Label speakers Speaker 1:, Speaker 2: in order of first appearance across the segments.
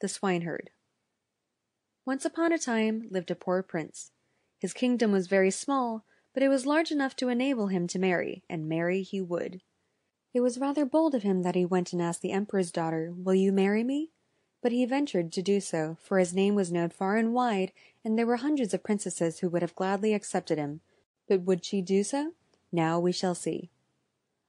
Speaker 1: The Swineherd. Once upon a time lived a poor prince. His kingdom was very small, but it was large enough to enable him to marry, and marry he would. It was rather bold of him that he went and asked the emperor's daughter, "Will you marry me?" But he ventured to do so, for his name was known far and wide, and there were hundreds of princesses who would have gladly accepted him. But would she do so? Now we shall see.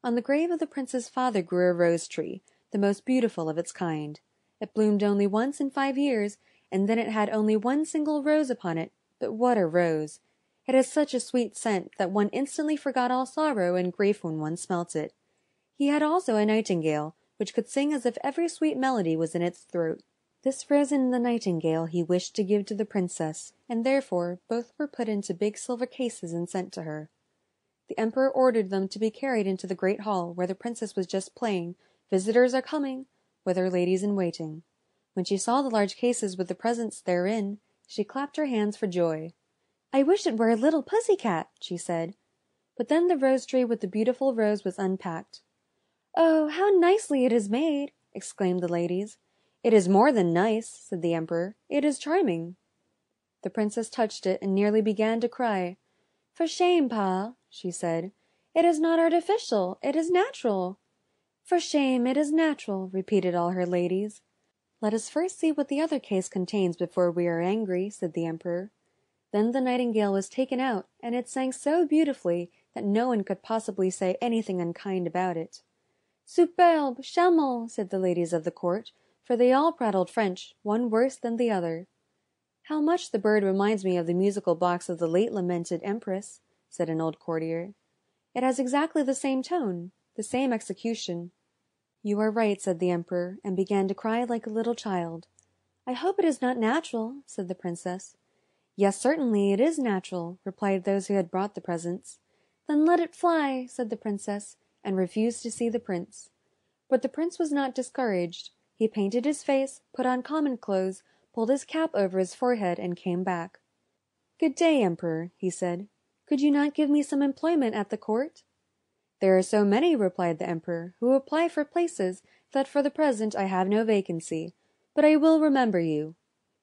Speaker 1: On the grave of the prince's father grew a rose tree, the most beautiful of its kind. It bloomed only once in 5 years, and then it had only one single rose upon it, but what a rose! It had such a sweet scent that one instantly forgot all sorrow and grief when one smelt it. He had also a nightingale, which could sing as if every sweet melody was in its throat. This rose and the nightingale he wished to give to the princess, and therefore both were put into big silver cases and sent to her. The emperor ordered them to be carried into the great hall, where the princess was just playing "Visitors are coming," with her ladies in waiting. When she saw the large cases with the presents therein, she clapped her hands for joy. "I wish it were a little pussy-cat," she said. But then the rose tree with the beautiful rose was unpacked. "Oh, how nicely it is made!" exclaimed the ladies. "It is more than nice," said the emperor. "It is charming." The princess touched it and nearly began to cry. "For shame, Pa," she said. "It is not artificial, it is natural." "For shame, it is natural," repeated all her ladies. "Let us first see what the other case contains before we are angry," said the emperor. Then the nightingale was taken out, and it sang so beautifully that no one could possibly say anything unkind about it. "Superbe! Charmant!" said the ladies of the court, for they all prattled French, one worse than the other. "How much the bird reminds me of the musical box of the late lamented Empress," said an old courtier. "It has exactly the same tone, the same execution." "You are right," said the emperor, and began to cry like a little child. "I hope it is not natural," said the princess. "Yes, certainly it is natural," replied those who had brought the presents. "Then let it fly," said the princess, and refused to see the prince. But the prince was not discouraged. He painted his face, put on common clothes, pulled his cap over his forehead, and came back. "Good day, Emperor," he said. "Could you not give me some employment at the court?" "There are so many," replied the emperor, "who apply for places, that for the present I have no vacancy. But I will remember you.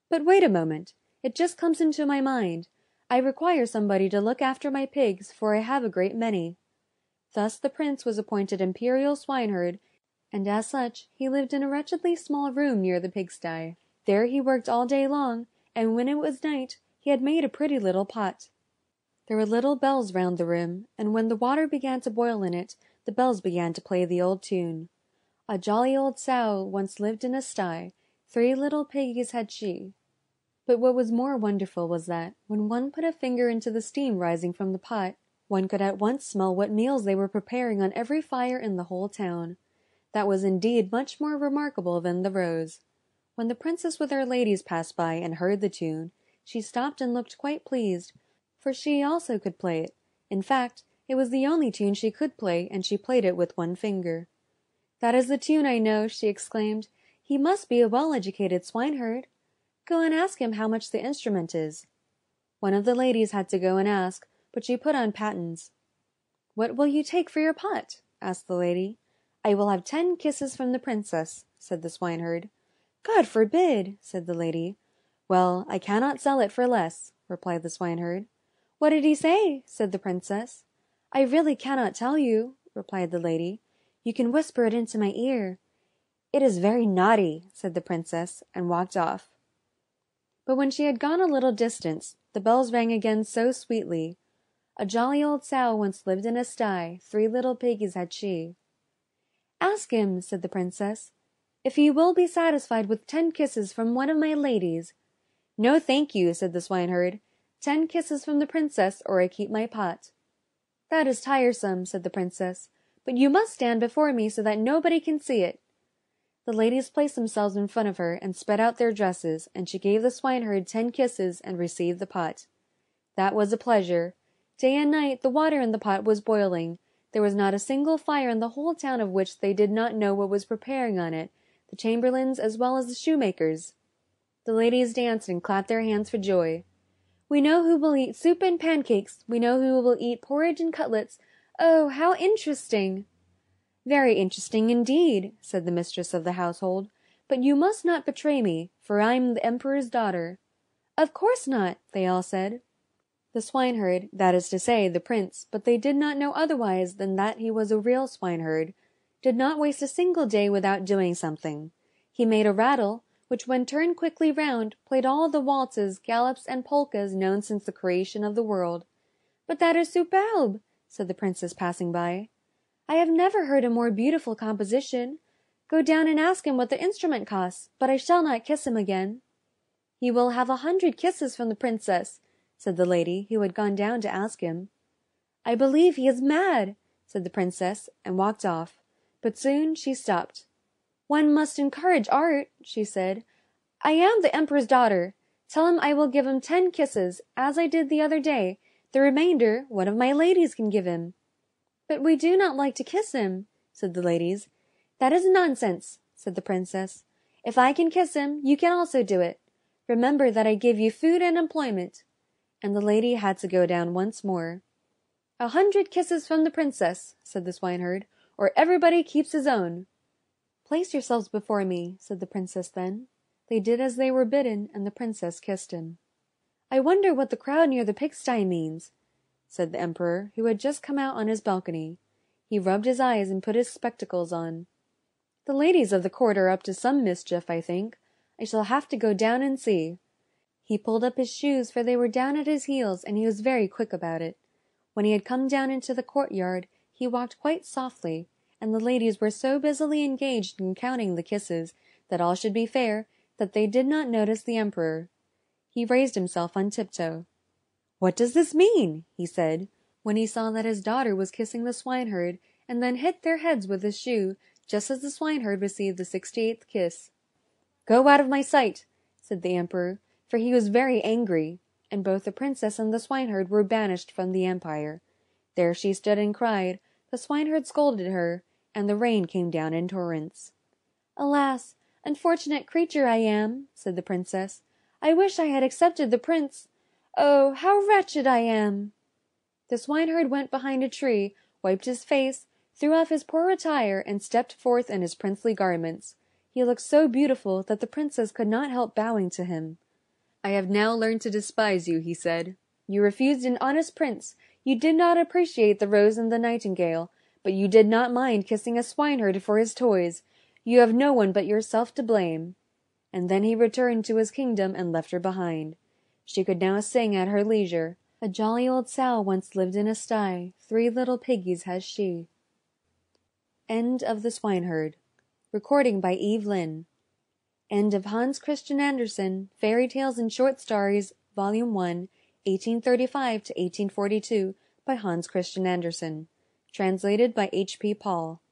Speaker 1: But wait a moment. It just comes into my mind. I require somebody to look after my pigs, for I have a great many." Thus the prince was appointed imperial swineherd, and as such he lived in a wretchedly small room near the pigsty. There he worked all day long, and when it was night he had made a pretty little pot. There were little bells round the room, and when the water began to boil in it, the bells began to play the old tune. "A jolly old sow once lived in a sty, 3 little piggies had she." But what was more wonderful was that, when one put a finger into the steam rising from the pot, one could at once smell what meals they were preparing on every fire in the whole town. That was indeed much more remarkable than the rose. When the princess with her ladies passed by and heard the tune, she stopped and looked quite pleased, for she also could play it. In fact, it was the only tune she could play, and she played it with one finger. "That is the tune I know," she exclaimed. "He must be a well-educated swineherd. Go and ask him how much the instrument is." One of the ladies had to go and ask, but she put on pattens. "What will you take for your pot?" asked the lady. "I will have 10 kisses from the princess," said the swineherd. "God forbid!" said the lady. "Well, I cannot sell it for less," replied the swineherd. "What did he say?" said the princess. "I really cannot tell you," replied the lady. "You can whisper it into my ear." "It is very naughty," said the princess, and walked off. But when she had gone a little distance, the bells rang again so sweetly. "A jolly old sow once lived in a sty, 3 little piggies had she." "Ask him," said the princess, "if he will be satisfied with 10 kisses from one of my ladies." "No, thank you," said the swineherd. 10 kisses from the princess, or I keep my pot." "That is tiresome," said the princess, "but you must stand before me so that nobody can see it." The ladies placed themselves in front of her and spread out their dresses, and she gave the swineherd 10 kisses and received the pot. That was a pleasure. Day and night the water in the pot was boiling. There was not a single fire in the whole town of which they did not know what was preparing on it, the chamberlains as well as the shoemakers. The ladies danced and clapped their hands for joy. "We know who will eat soup and pancakes. We know who will eat porridge and cutlets. Oh, how interesting!" "Very interesting indeed," said the mistress of the household. But you must not betray me, for I am the Emperor's daughter." "Of course not," they all said. The swineherd, that is to say, the prince, but they did not know otherwise than that he was a real swineherd, did not waste a single day without doing something. He made a rattle, which when turned quickly round, played all the waltzes, galops, and polkas known since the creation of the world. "But that is superbe!" said the princess passing by. "I have never heard a more beautiful composition. Go down and ask him what the instrument costs, but I shall not kiss him again." "He will have 100 kisses from the princess," said the lady who had gone down to ask him. "I believe he is mad," said the princess, and walked off, but soon she stopped. "One must encourage art," she said. "I am the Emperor's daughter. Tell him I will give him 10 kisses, as I did the other day. The remainder one of my ladies can give him." "But we do not like to kiss him," said the ladies. "That is nonsense," said the princess. "If I can kiss him, you can also do it. Remember that I give you food and employment." And the lady had to go down once more. 100 kisses from the princess," said the swineherd, "or everybody keeps his own." "Place yourselves before me," said the princess then. They did as they were bidden, and the princess kissed him. "I wonder what the crowd near the pigsty means," said the emperor, who had just come out on his balcony. He rubbed his eyes and put his spectacles on. "The ladies of the court are up to some mischief, I think. I shall have to go down and see." He pulled up his shoes, for they were down at his heels, and he was very quick about it. When he had come down into the courtyard, he walked quite softly, and the ladies were so busily engaged in counting the kisses, that all should be fair, that they did not notice the emperor. He raised himself on tiptoe. "What does this mean?" he said, when he saw that his daughter was kissing the swineherd, and then hit their heads with his shoe, just as the swineherd received the 68th kiss. "Go out of my sight," said the emperor, for he was very angry, and both the princess and the swineherd were banished from the empire. There she stood and cried, the swineherd scolded her, and the rain came down in torrents. "Alas, unfortunate creature I am," said the princess. "I wish I had accepted the prince. Oh, how wretched I am!" The swineherd went behind a tree, wiped his face, threw off his poor attire, and stepped forth in his princely garments. He looked so beautiful that the princess could not help bowing to him. "I have now learned to despise you," he said. "You refused an honest prince, you did not appreciate the rose and the nightingale, but you did not mind kissing a swineherd for his toys. You have no one but yourself to blame." And then he returned to his kingdom and left her behind. She could now sing at her leisure. "A jolly old sow once lived in a sty, 3 little piggies has she." End of The Swineherd. Recording by Eve Lynn. End of Hans Christian Andersen, Fairy Tales and Short Stories, Volume 1, 1835 to 1842, by Hans Christian Andersen. Translated by H. P. Paul.